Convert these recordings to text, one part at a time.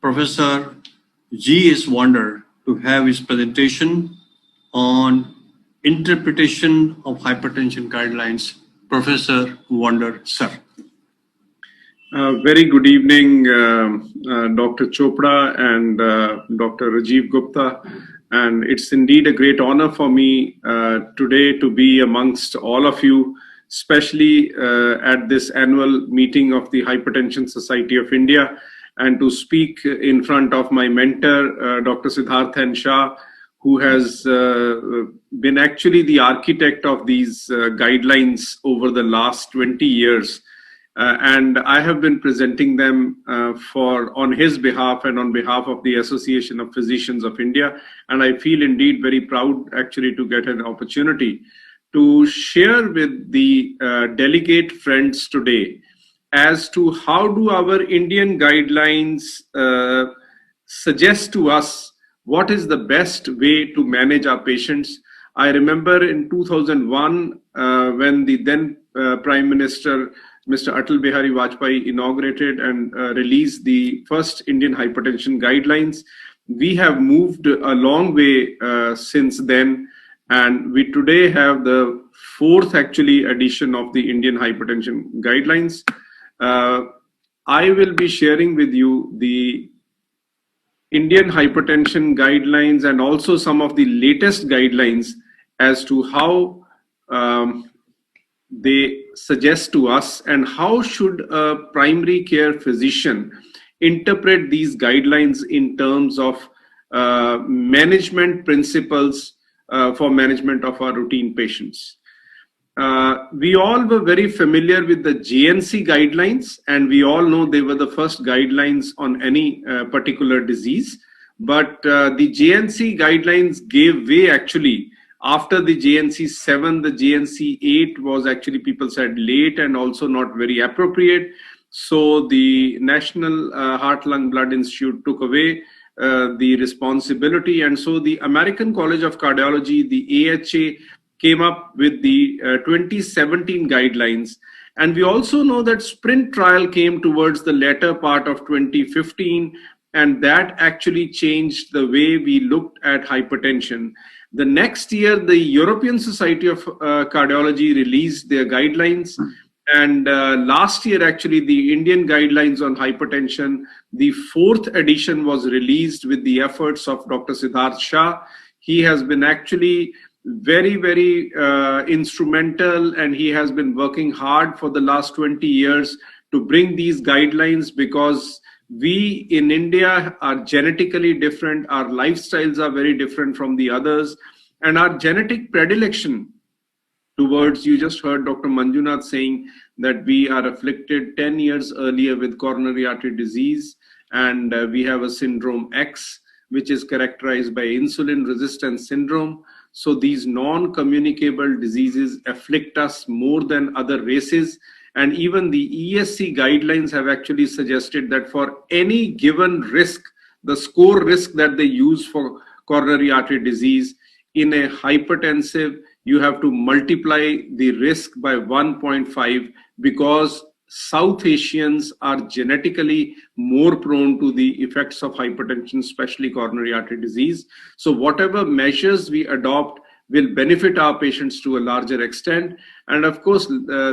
Professor G. S. Wander to have his presentation on interpretation of hypertension guidelines. Professor Wander, sir. Very good evening, Dr. Chopra and Dr. Rajiv Gupta. And it's indeed a great honor for me today to be amongst all of you, especially at this annual meeting of the Hypertension Society of India, and to speak in front of my mentor, Dr. Siddharthan Shah, who has been actually the architect of these guidelines over the last 20 years. And I have been presenting them on his behalf and on behalf of the Association of Physicians of India. And I feel indeed very proud actually to get an opportunity to share with the delegate friends today as to how do our Indian guidelines suggest to us what is the best way to manage our patients. I remember in 2001 when the then Prime Minister Mr. Atal Bihari Vajpayee inaugurated and released the first Indian hypertension guidelines. We have moved a long way since then, and we today have the fourth actually edition of the Indian hypertension guidelines. I will be sharing with you the Indian hypertension guidelines and also some of the latest guidelines as to how they suggest to us and how should a primary care physician interpret these guidelines in terms of management principles for management of our routine patients. We all were very familiar with the JNC guidelines, and we all know they were the first guidelines on any particular disease. But the JNC guidelines gave way actually after the JNC 7, the JNC 8 was actually, people said, late and also not very appropriate. So the National Heart, Lung, Blood Institute took away the responsibility. And so the American College of Cardiology, the AHA, came up with the 2017 guidelines. And we also know that SPRINT trial came towards the latter part of 2015, and that actually changed the way we looked at hypertension. The next year, the European Society of Cardiology released their guidelines. And last year, actually, the Indian guidelines on hypertension, the fourth edition was released with the efforts of Dr. Siddharth Shah. He has been actually very, very instrumental, and he has been working hard for the last 20 years to bring these guidelines, because we in India are genetically different, our lifestyles are very different from the others, and our genetic predilection towards, you just heard Dr. Manjunath saying that we are afflicted 10 years earlier with coronary artery disease, and we have a syndrome X, which is characterized by insulin resistance syndrome. So these non-communicable diseases afflict us more than other races. And even the ESC guidelines have actually suggested that for any given risk, the score risk that they use for coronary artery disease, in a hypertensive, you have to multiply the risk by 1.5, because South Asians are genetically more prone to the effects of hypertension, especially coronary artery disease. So whatever measures we adopt will benefit our patients to a larger extent. And of course,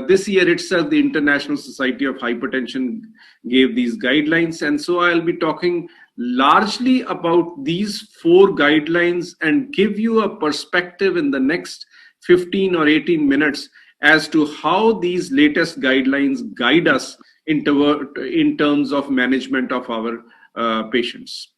this year itself, the International Society of Hypertension gave these guidelines. And so I'll be talking largely about these four guidelines and give you a perspective in the next 15 or 18 minutes as to how these latest guidelines guide us in terms of management of our patients.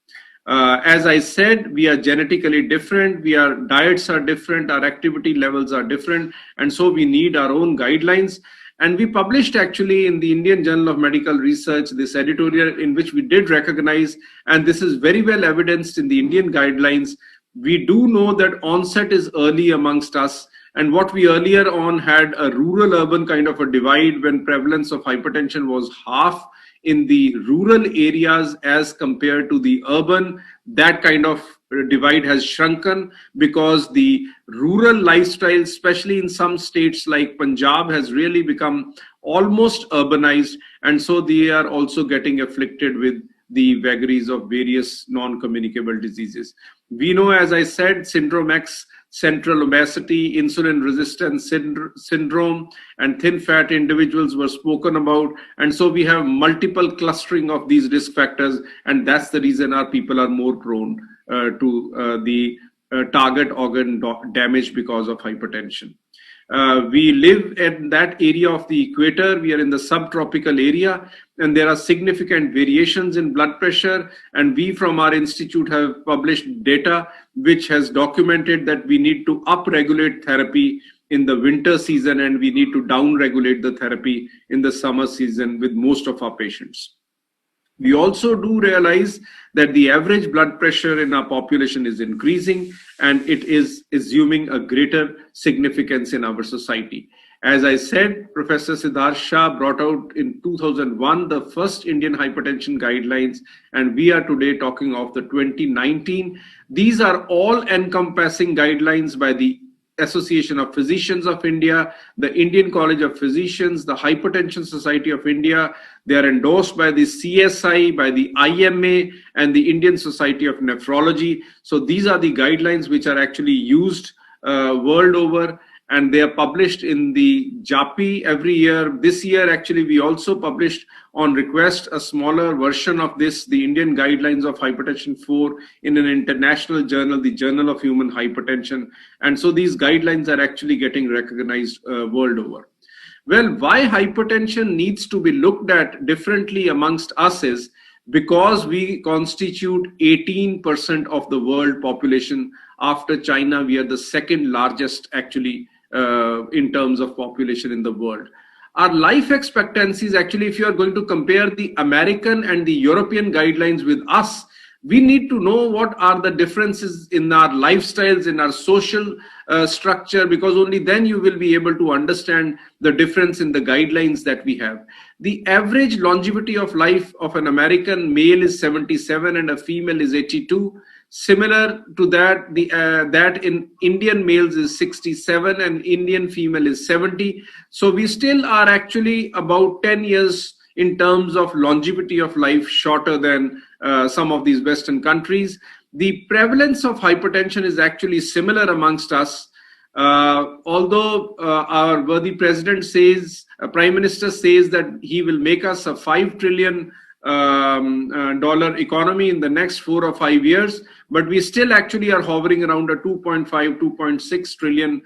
As I said, we are genetically different, our diets are different, our activity levels are different, and so we need our own guidelines. And we published actually in the Indian Journal of Medical Research this editorial in which we did recognize, and this is very well evidenced in the Indian guidelines, we do know that onset is early amongst us. And what we earlier on had a rural-urban kind of a divide when prevalence of hypertension was half in the rural areas as compared to the urban, that kind of divide has shrunken because the rural lifestyle, especially in some states like Punjab, has really become almost urbanized. And so they are also getting afflicted with the vagaries of various non-communicable diseases. We know, as I said, syndrome X, central obesity, insulin resistance syndrome, and thin fat individuals were spoken about. And so we have multiple clustering of these risk factors, and that's the reason our people are more prone to the target organ damage because of hypertension. We live in that area of the equator. We are in the subtropical area, and there are significant variations in blood pressure. And we from our institute have published data which has documented that we need to upregulate therapy in the winter season, and we need to downregulate the therapy in the summer season with most of our patients. We also do realize that the average blood pressure in our population is increasing, and it is assuming a greater significance in our society. As I said, Professor Siddharth Shah brought out in 2001 the first Indian hypertension guidelines, and we are today talking of the 2019. These are all encompassing guidelines by the Association of Physicians of India, the Indian College of Physicians, the Hypertension Society of India. They are endorsed by the CSI, by the IMA, and the Indian Society of Nephrology. So these are the guidelines which are actually used world over, and they are published in the JAPI every year. This year, actually, we also published on request a smaller version of this, the Indian Guidelines of Hypertension 4, in an international journal, the Journal of Human Hypertension. And so these guidelines are actually getting recognized world over. Well, why hypertension needs to be looked at differently amongst us is because we constitute 18% of the world population. After China, we are the second largest actually in terms of population in the world. Our life expectancies, actually, if you are going to compare the American and the European guidelines with us, we need to know what are the differences in our lifestyles, in our social structure, because only then you will be able to understand the difference in the guidelines that we have. The average longevity of life of an American male is 77 and a female is 82. Similar to that, that in Indian males is 67 and Indian female is 70. So we still are actually about 10 years in terms of longevity of life shorter than some of these Western countries. The prevalence of hypertension is actually similar amongst us. Although our worthy president says, Prime Minister says that he will make us a $5 trillion dollar economy in the next 4 or 5 years, but we still actually are hovering around a 2.5, 2.6 trillion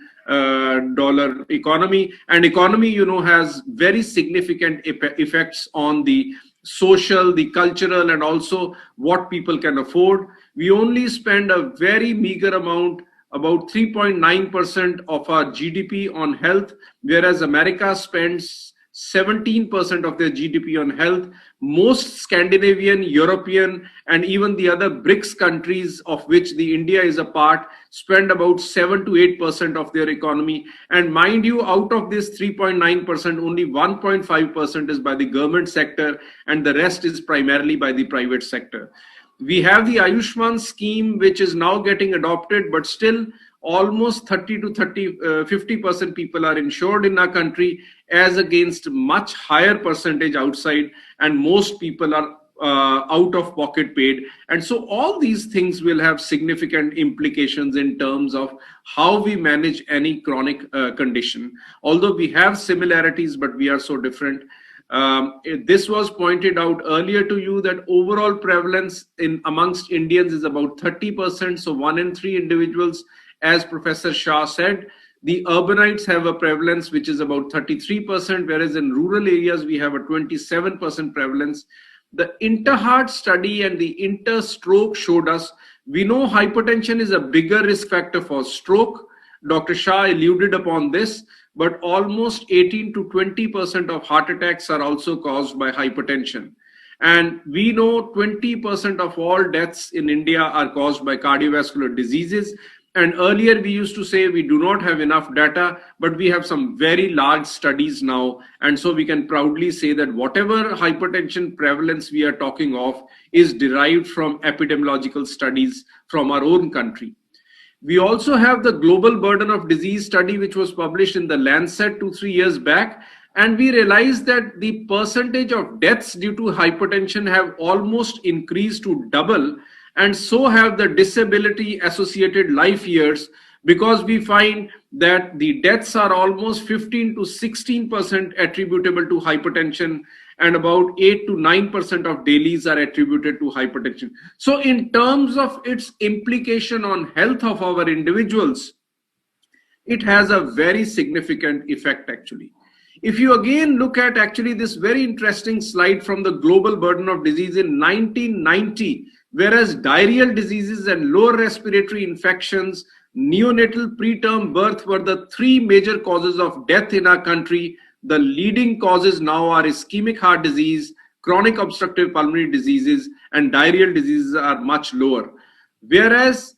dollar economy. And economy, you know, has very significant effects on the social, the cultural, and also what people can afford. We only spend a very meager amount, about 3.9% of our GDP on health, whereas America spends 17% of their GDP on health. Most Scandinavian, European, and even the other BRICS countries, of which the India is a part, spend about 7 to 8% of their economy. And mind you, out of this 3.9%, only 1.5% is by the government sector, and the rest is primarily by the private sector. We have the Ayushman scheme, which is now getting adopted, but still almost 30 to 50% people are insured in our country, as against much higher percentage outside, and most people are out of pocket paid. And so all these things will have significant implications in terms of how we manage any chronic condition. Although we have similarities, but we are so different. This was pointed out earlier to you that overall prevalence amongst Indians is about 30%, so 1 in 3 individuals. As Professor Shah said, the urbanites have a prevalence which is about 33%, whereas in rural areas we have a 27% prevalence. The Interheart study and the Interstroke showed us, we know hypertension is a bigger risk factor for stroke. Dr. Shah alluded upon this, but almost 18 to 20% of heart attacks are also caused by hypertension. And we know 20% of all deaths in India are caused by cardiovascular diseases. And earlier we used to say we do not have enough data, but we have some very large studies now. And so we can proudly say that whatever hypertension prevalence we are talking of is derived from epidemiological studies from our own country. We also have the global burden of disease study, which was published in the Lancet 2-3 years back. And we realized that the percentage of deaths due to hypertension have almost increased to double, and so have the disability associated life years, because we find that the deaths are almost 15 to 16% attributable to hypertension, and about 8 to 9% of dailies are attributed to hypertension. So in terms of its implication on health of our individuals, it has a very significant effect actually. If you again look at actually this very interesting slide from the global burden of disease in 1990, whereas diarrheal diseases and lower respiratory infections, neonatal preterm birth were the three major causes of death in our country, the leading causes now are ischemic heart disease, chronic obstructive pulmonary diseases, and diarrheal diseases are much lower. Whereas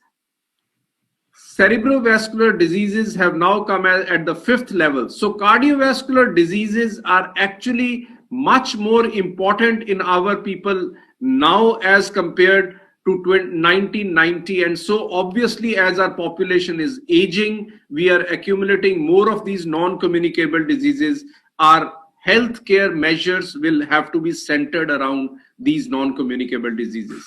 cerebrovascular diseases have now come at the fifth level. So cardiovascular diseases are actually much more important in our people now as compared to 1990. And so obviously, as our population is aging, we are accumulating more of these non-communicable diseases. Our healthcare measures will have to be centered around these non-communicable diseases.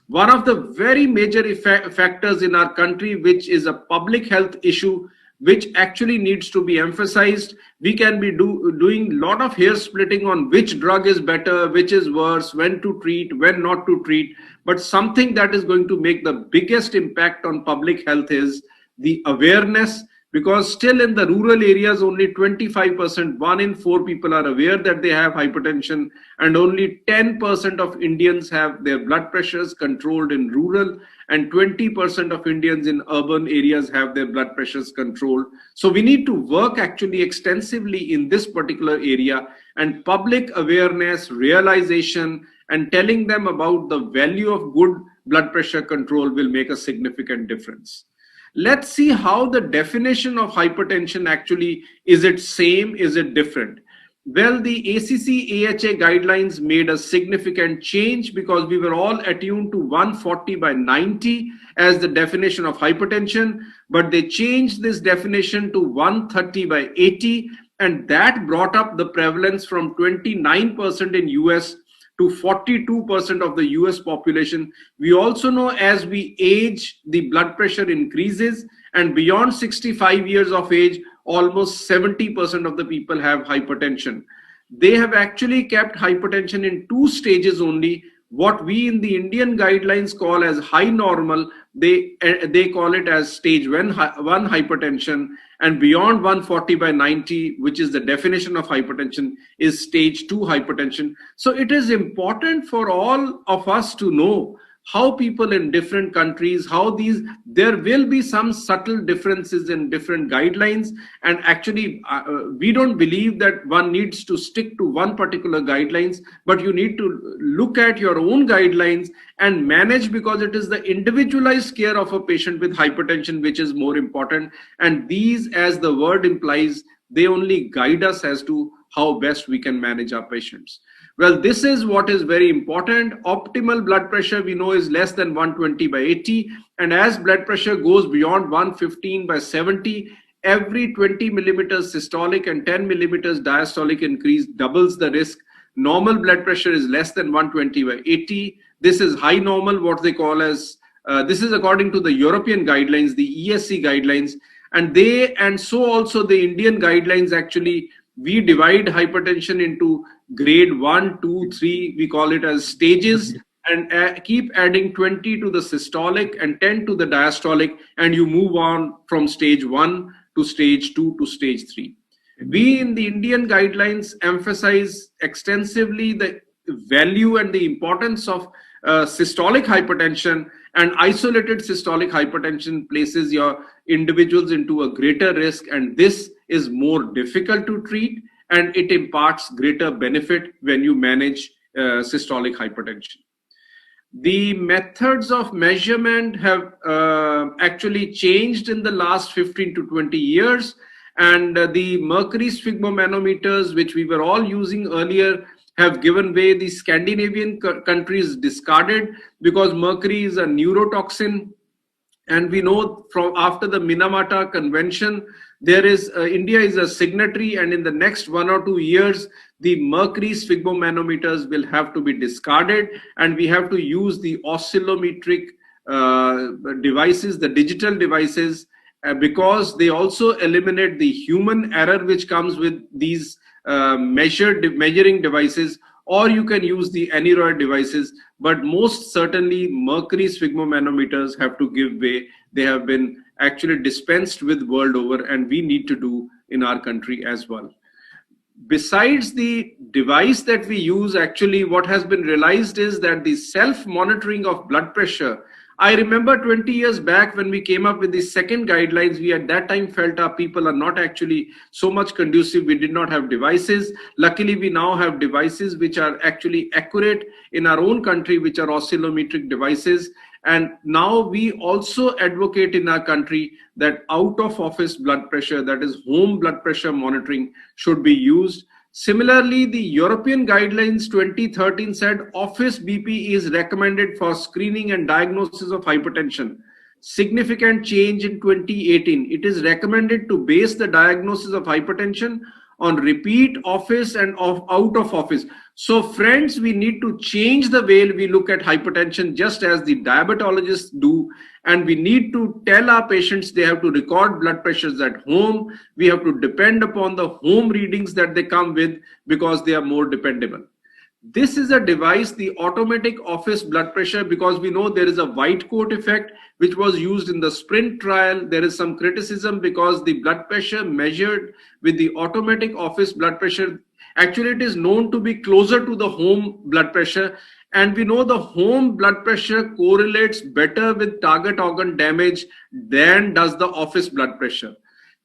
One of the very major factors in our country, which is a public health issue, which actually needs to be emphasized. We can be doing a lot of hair splitting on which drug is better, which is worse, when to treat, when not to treat. But something that is going to make the biggest impact on public health is the awareness, because still in the rural areas, only 25%, 1 in 4 people are aware that they have hypertension, and only 10% of Indians have their blood pressures controlled in rural, and 20% of Indians in urban areas have their blood pressures controlled. So we need to work actually extensively in this particular area, and public awareness, realization, and telling them about the value of good blood pressure control will make a significant difference. Let's see how the definition of hypertension actually, is it same, is it different? Well, the ACC-AHA guidelines made a significant change, because we were all attuned to 140/90 as the definition of hypertension, but they changed this definition to 130/80, and that brought up the prevalence from 29% in US to 42% of the US population. We also know as we age, the blood pressure increases, and beyond 65 years of age, almost 70% of the people have hypertension. They have actually kept hypertension in 2 stages only. What we in the Indian guidelines call as high normal, they call it as stage 1 hypertension, and beyond 140/90, which is the definition of hypertension, is stage 2 hypertension. So it is important for all of us to know how people in different countries, there will be some subtle differences in different guidelines. And actually, we don't believe that one needs to stick to one particular guidelines, but you need to look at your own guidelines and manage, because it is the individualized care of a patient with hypertension which is more important. And these, as the word implies, they only guide us as to how best we can manage our patients. Well, this is what is very important. Optimal blood pressure we know is less than 120/80, and as blood pressure goes beyond 115/70, every 20 millimeters systolic and 10 millimeters diastolic increase doubles the risk. Normal blood pressure is less than 120/80. This is high normal, what they call as, this is according to the European guidelines, the ESC guidelines, and so also the Indian guidelines. Actually, we divide hypertension into grade 1, 2, 3, we call it as stages, and keep adding 20 to the systolic and 10 to the diastolic, and you move on from stage 1 to stage 2 to stage 3. We in the Indian guidelines emphasize extensively the value and the importance of systolic hypertension, and isolated systolic hypertension places your individuals into a greater risk, and this is more difficult to treat, and it imparts greater benefit when you manage systolic hypertension. The methods of measurement have actually changed in the last 15 to 20 years, and the mercury sphygmomanometers, which we were all using earlier, have given way. The Scandinavian countries discarded, because mercury is a neurotoxin, And we know from after the Minamata Convention, there is India is a signatory, and in the next 1 or 2 years, the mercury sphygmomanometers will have to be discarded, and we have to use the oscillometric devices, the digital devices, because they also eliminate the human error which comes with these measuring devices, or you can use the aneroid devices, but most certainly mercury sphygmomanometers have to give way. They have been actually dispensed with world over, and we need to do in our country as well. Besides the device that we use, actually what has been realized is that the self-monitoring of blood pressure, I remember 20 years back when we came up with the second guidelines, we at that time felt our people are not actually so much conducive. We did not have devices. Luckily, we now have devices which are actually accurate in our own country, which are oscillometric devices. And now we also advocate in our country that out of office blood pressure, that is home blood pressure monitoring, should be used. Similarly, the European guidelines 2013 said office BP is recommended for screening and diagnosis of hypertension. Significant change in 2018. It is recommended to base the diagnosis of hypertension on repeat office and out of office. So friends, we need to change the way we look at hypertension, just as the diabetologists do. And we need to tell our patients they have to record blood pressures at home. We have to depend upon the home readings that they come with, because they are more dependable. This is a device, the automatic office blood pressure, because we know there is a white coat effect which was used in the sprint trial. There is some criticism because the blood pressure measured with the automatic office blood pressure, actually it is known to be closer to the home blood pressure. And we know the home blood pressure correlates better with target organ damage than does the office blood pressure.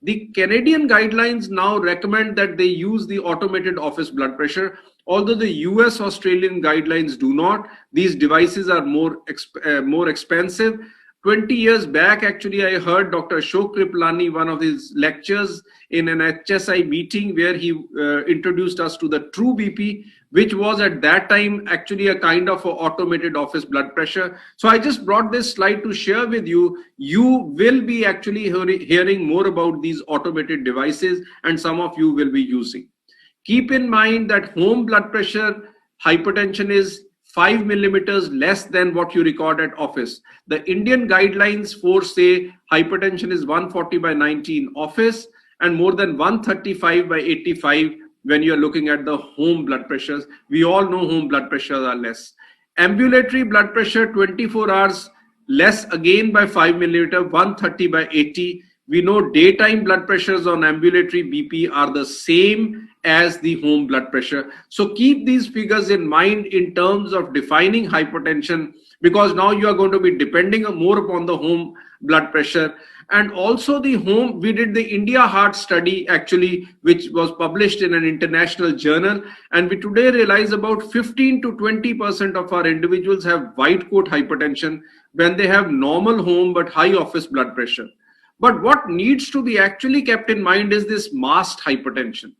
The Canadian guidelines now recommend that they use the automated office blood pressure, although the US Australian guidelines do not. These devices are more expensive. 20 years back, actually, I heard Dr. Ashok Kripalani, one of his lectures in an HSI meeting, where he introduced us to the True BP, which was at that time actually a kind of a automated office blood pressure. So I just brought this slide to share with you. You will be actually hearing more about these automated devices, and some of you will be using. Keep in mind that home blood pressure hypertension is 5 millimeters less than what you record at office. The Indian guidelines for say hypertension is 140 by 90 in office and more than 135 by 85 when you're looking at the home blood pressures. We all know home blood pressures are less. Ambulatory blood pressure 24 hours less again by 5 millimeter, 130 by 80. We know daytime blood pressures on ambulatory BP are the same as the home blood pressure. So keep these figures in mind in terms of defining hypertension, because now you are going to be depending more upon the home blood pressure. And also the home, we did the India heart study actually, which was published in an international journal. And we today realize about 15 to 20% of our individuals have white coat hypertension when they have normal home but high office blood pressure. But what needs to be actually kept in mind is this masked hypertension.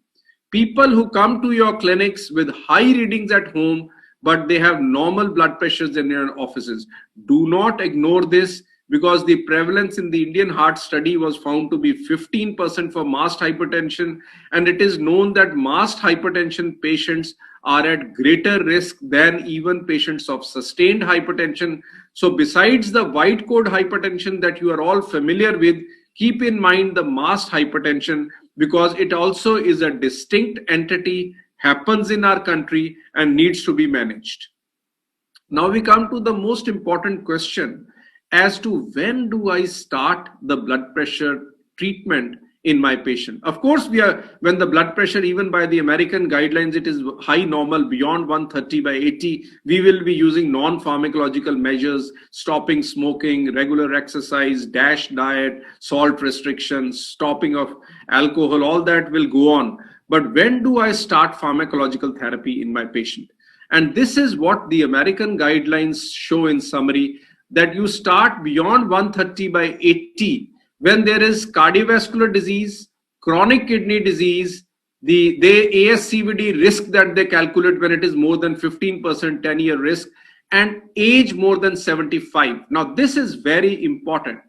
People who come to your clinics with high readings at home, but they have normal blood pressures in their offices. Do not ignore this, because the prevalence in the Indian heart study was found to be 15% for masked hypertension. And it is known that masked hypertension patients are at greater risk than even patients of sustained hypertension. So besides the white coat hypertension that you are all familiar with, keep in mind the masked hypertension, because it also is a distinct entity, happens in our country and needs to be managed. Now we come to the most important question as to when do I start the blood pressure treatment in my patient. Of course, when the blood pressure, even by the American guidelines, it is high normal beyond 130 by 80, we will be using non-pharmacological measures, stopping smoking, regular exercise, DASH diet, salt restrictions, stopping of alcohol, all that will go on. But when do I start pharmacological therapy in my patient? And this is what the American guidelines show in summary, that you start beyond 130 by 80 when there is cardiovascular disease, chronic kidney disease, the ASCVD risk that they calculate when it is more than 15% 10-year risk, and age more than 75. Now this is very important.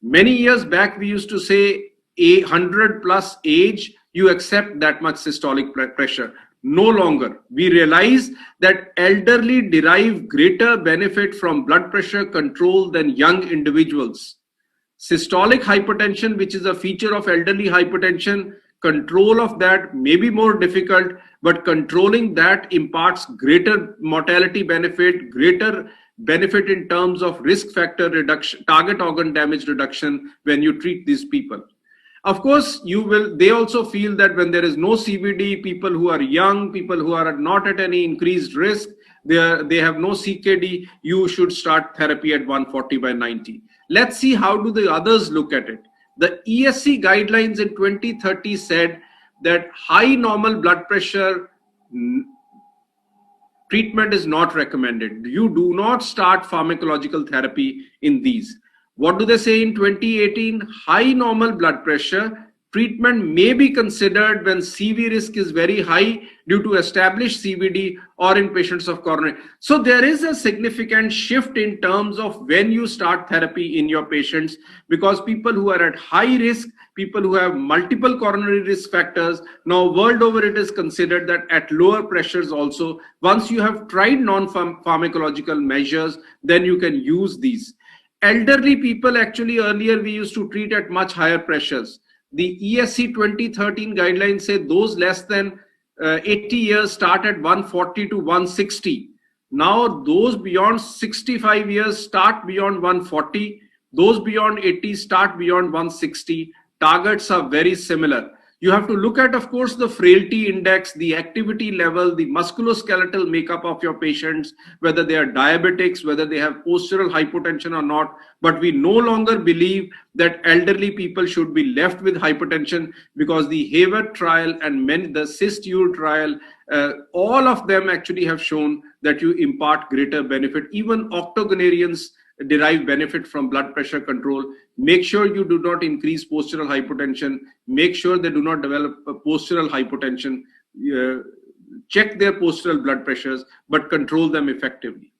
Many years back, we used to say 100 plus age, you accept that much systolic pressure. No longer. We realize that elderly derive greater benefit from blood pressure control than young individuals. Systolic hypertension, which is a feature of elderly hypertension, control of that may be more difficult, but controlling that imparts greater mortality benefit, greater benefit in terms of risk factor reduction, target organ damage reduction when you treat these people. Of course, they also feel that when there is no CVD, people who are young, people who are not at any increased risk, they have no CKD, you should start therapy at 140/90. Let's see how do the others look at it. The ESC guidelines in 2030 said that high normal blood pressure treatment is not recommended. You do not start pharmacological therapy in these. What do they say in 2018? High normal blood pressure treatment may be considered when CV risk is very high due to established CVD or in patients of coronary. So there is a significant shift in terms of when you start therapy in your patients, because people who are at high risk, people who have multiple coronary risk factors, now world over it is considered that at lower pressures also, once you have tried non-pharmacological measures, then you can use these. Elderly people, actually earlier we used to treat at much higher pressures. The ESC 2013 guidelines say those less than 80 years start at 140 to 160. Now those beyond 65 years start beyond 140. Those beyond 80 start beyond 160. Targets are very similar. You have to look at, of course, the frailty index, the activity level, the musculoskeletal makeup of your patients, whether they are diabetics, whether they have postural hypotension or not. But we no longer believe that elderly people should be left with hypertension, because the Hayward trial and the CIST-UL trial, all of them actually have shown that you impart greater benefit. Even octogenarians derive benefit from blood pressure control. Make sure you do not increase postural hypertension. Make sure they do not develop postural hypotension. Check their postural blood pressures, but control them effectively.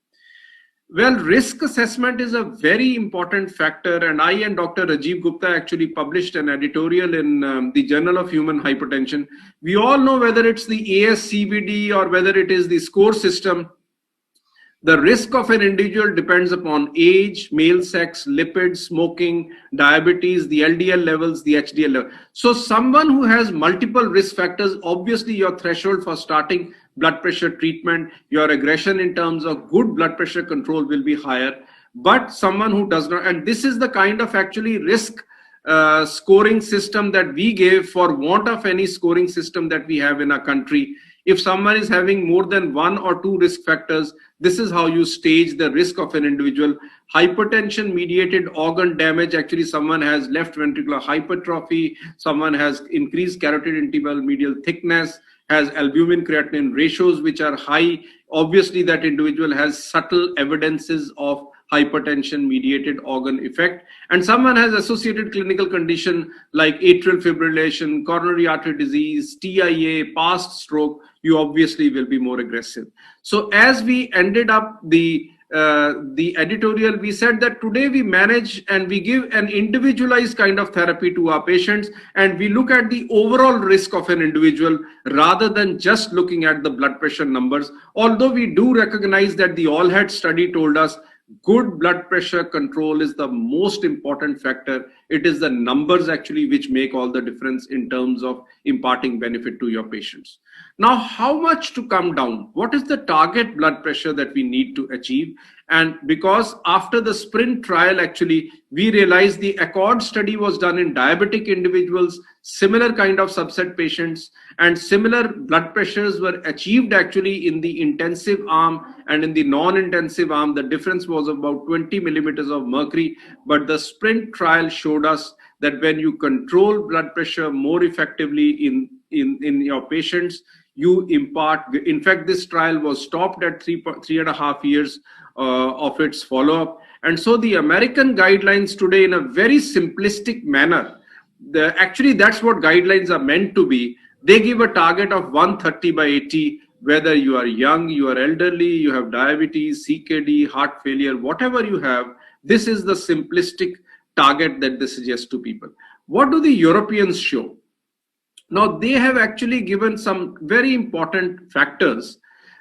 Well, risk assessment is a very important factor, and I and Dr. Rajiv Gupta actually published an editorial in the Journal of Human Hypertension. We all know, whether it's the ASCVD or whether it is the score system, the risk of an individual depends upon age, male sex, lipids, smoking, diabetes, the LDL levels, the HDL level. So someone who has multiple risk factors, obviously your threshold for starting blood pressure treatment, your aggression in terms of good blood pressure control will be higher. But someone who does not, and this is the kind of actually risk scoring system that we gave for want of any scoring system that we have in our country. If someone is having more than one or two risk factors, this is how you stage the risk of an individual. Hypertension mediated organ damage, actually someone has left ventricular hypertrophy, someone has increased carotid interval medial thickness, has albumin creatinine ratios which are high. Obviously that individual has subtle evidences of hypertension mediated organ effect, and someone has associated clinical condition like atrial fibrillation, coronary artery disease, TIA, past stroke, you obviously will be more aggressive. So as we ended up the editorial, we said that today we manage and we give an individualized kind of therapy to our patients, and we look at the overall risk of an individual rather than just looking at the blood pressure numbers. Although we do recognize that the ALLHAT study told us good blood pressure control is the most important factor. It is the numbers actually which make all the difference in terms of imparting benefit to your patients. Now, how much to come down? What is the target blood pressure that we need to achieve? And because after the SPRINT trial, actually, we realized the ACCORD study was done in diabetic individuals, similar kind of subset patients, and similar blood pressures were achieved actually in the intensive arm and in the non-intensive arm. The difference was about 20 millimeters of mercury. But the SPRINT trial showed us that when you control blood pressure more effectively in your patients, you impart. In fact, this trial was stopped at 3.5 years of its follow-up. And so the American guidelines today, in a very simplistic manner, actually that's what guidelines are meant to be. They give a target of 130/80, whether you are young, you are elderly, you have diabetes, CKD, heart failure, whatever you have. This is the simplistic target that they suggest to people. What do the Europeans show? Now, they have actually given some very important factors.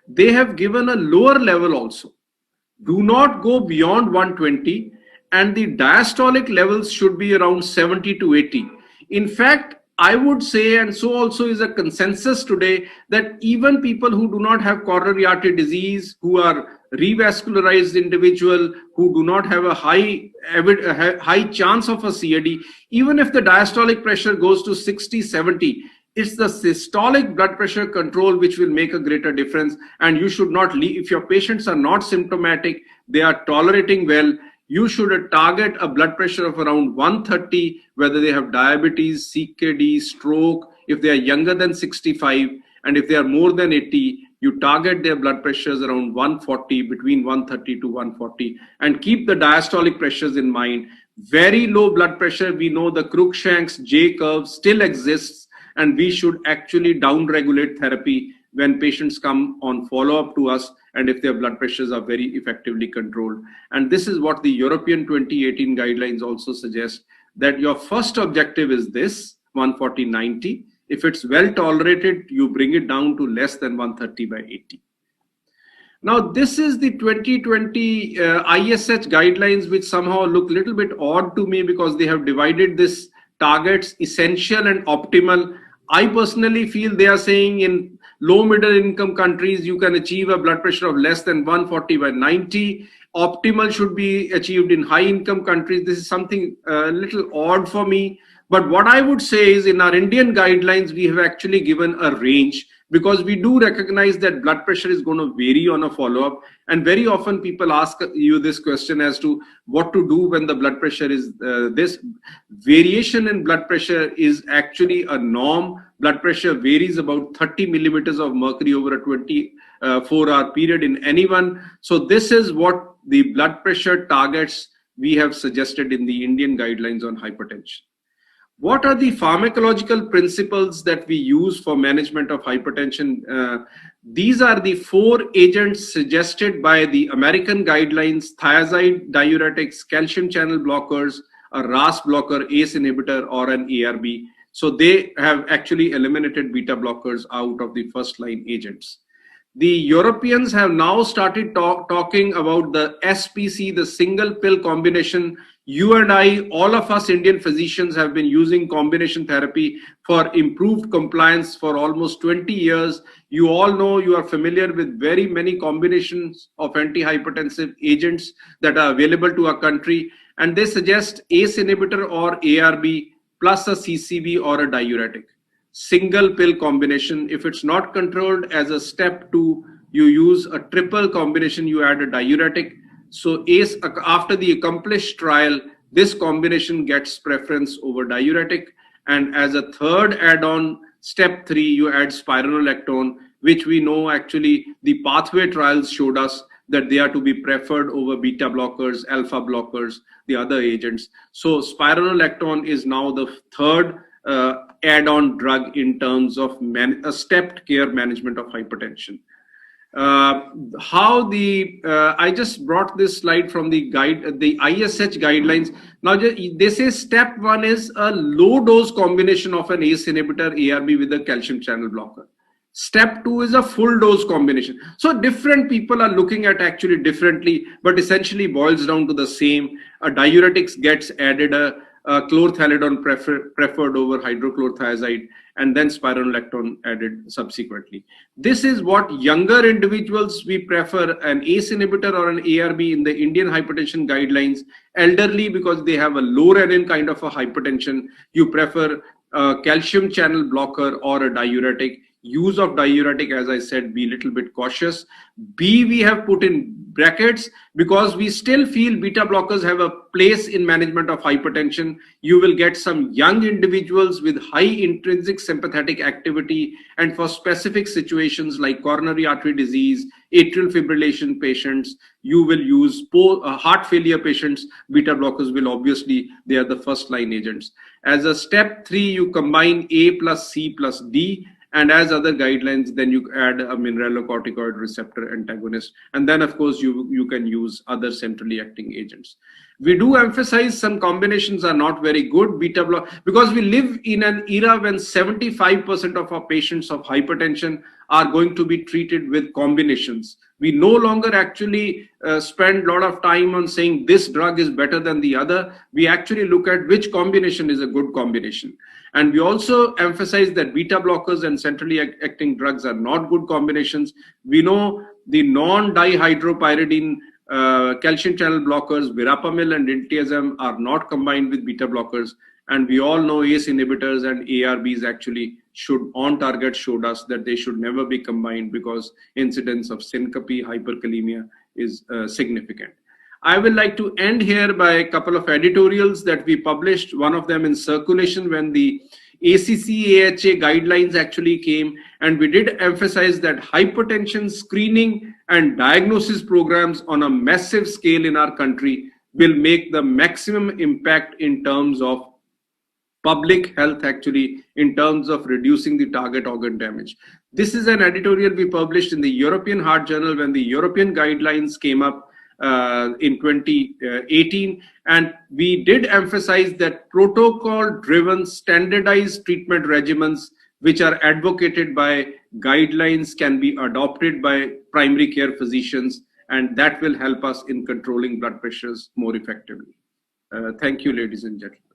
They have given a lower level also. Do not go beyond 120, and the diastolic levels should be around 70 to 80. In fact, I would say, and so also is a consensus today, that even people who do not have coronary artery disease, who are revascularized individual, who do not have a high chance of a CAD, even if the diastolic pressure goes to 60, 70, it's the systolic blood pressure control which will make a greater difference. And you should not leave, if your patients are not symptomatic, they are tolerating well, you should target a blood pressure of around 130, whether they have diabetes, CKD, stroke, if they are younger than 65, and if they are more than 80, you target their blood pressures around 140, between 130 to 140, and keep the diastolic pressures in mind. Very low blood pressure, we know the Cruikshank's J curve still exists, and we should actually downregulate therapy when patients come on follow-up to us, and if their blood pressures are very effectively controlled. And this is what the European 2018 guidelines also suggest, that your first objective is this, 140/90. If it's well tolerated, you bring it down to less than 130/80. Now, this is the 2020 ISH guidelines, which somehow look a little bit odd to me because they have divided this targets essential and optimal. I personally feel they are saying in low middle income countries, you can achieve a blood pressure of less than 140/90. Optimal should be achieved in high income countries. This is something a little odd for me. But what I would say is in our Indian guidelines, we have actually given a range, because we do recognize that blood pressure is going to vary on a follow-up. And very often people ask you this question as to what to do when the blood pressure is this. Variation in blood pressure is actually a norm. Blood pressure varies about 30 millimeters of mercury over a 24-hour period in anyone. So this is what the blood pressure targets we have suggested in the Indian guidelines on hypertension. What are the pharmacological principles that we use for management of hypertension? These are the 4 agents suggested by the American guidelines: thiazide diuretics, calcium channel blockers, a RAS blocker, ACE inhibitor, or an ARB. So they have actually eliminated beta blockers out of the first line agents. The Europeans have now started talking about the SPC, the single pill combination. You and I, all of us Indian physicians, have been using combination therapy for improved compliance for almost 20 years. You all know, you are familiar with very many combinations of antihypertensive agents that are available to our country. And they suggest ACE inhibitor or ARB plus a CCB or a diuretic. Single pill combination. If it's not controlled, as a step 2, you use a triple combination, you add a diuretic. So ACE, after the accomplished trial, this combination gets preference over diuretic. And as a third add-on, step 3, you add spironolactone, which we know actually the pathway trials showed us that they are to be preferred over beta blockers, alpha blockers, the other agents. So spironolactone is now the third add-on drug in terms of a stepped care management of hypertension. I just brought this slide from the ISH guidelines. Now they say step 1 is a low dose combination of an ACE inhibitor, ARB, with a calcium channel blocker. Step 2 is a full dose combination. So different people are looking at actually differently, but essentially boils down to the same. A diuretics gets added, a chlorthalidone preferred over hydrochlorothiazide, and then spironolactone added subsequently. This is what younger individuals, we prefer an ACE inhibitor or an ARB in the Indian hypertension guidelines. Elderly, because they have a low renin kind of a hypertension, you prefer a calcium channel blocker or a diuretic. Use of diuretic, as I said, be a little bit cautious. B, we have put in brackets because we still feel beta blockers have a place in management of hypertension. You will get some young individuals with high intrinsic sympathetic activity, and for specific situations like coronary artery disease, atrial fibrillation patients, you will use heart failure patients. Beta blockers will obviously, they are the first line agents. As a step 3, you combine A plus C plus D. And as other guidelines, then you add a mineralocorticoid receptor antagonist. And then, of course, you can use other centrally acting agents. We do emphasize some combinations are not very good, beta block, because we live in an era when 75% of our patients of hypertension are going to be treated with combinations. We no longer actually spend a lot of time on saying this drug is better than the other. We actually look at which combination is a good combination. And we also emphasize that beta blockers and centrally acting drugs are not good combinations. We know the non-dihydropyridine calcium channel blockers, verapamil and diltiazem, are not combined with beta blockers. And we all know ACE inhibitors and ARBs actually should, on target, showed us that they should never be combined because incidence of syncope, hyperkalemia is significant. I will like to end here by a couple of editorials that we published, one of them in Circulation when the ACC-AHA guidelines actually came, and we did emphasize that hypertension screening and diagnosis programs on a massive scale in our country will make the maximum impact in terms of public health, actually, in terms of reducing the target organ damage. This is an editorial we published in the European Heart Journal when the European guidelines came up in 2018, and we did emphasize that protocol-driven standardized treatment regimens which are advocated by guidelines can be adopted by primary care physicians, and that will help us in controlling blood pressures more effectively. Thank you, ladies and gentlemen.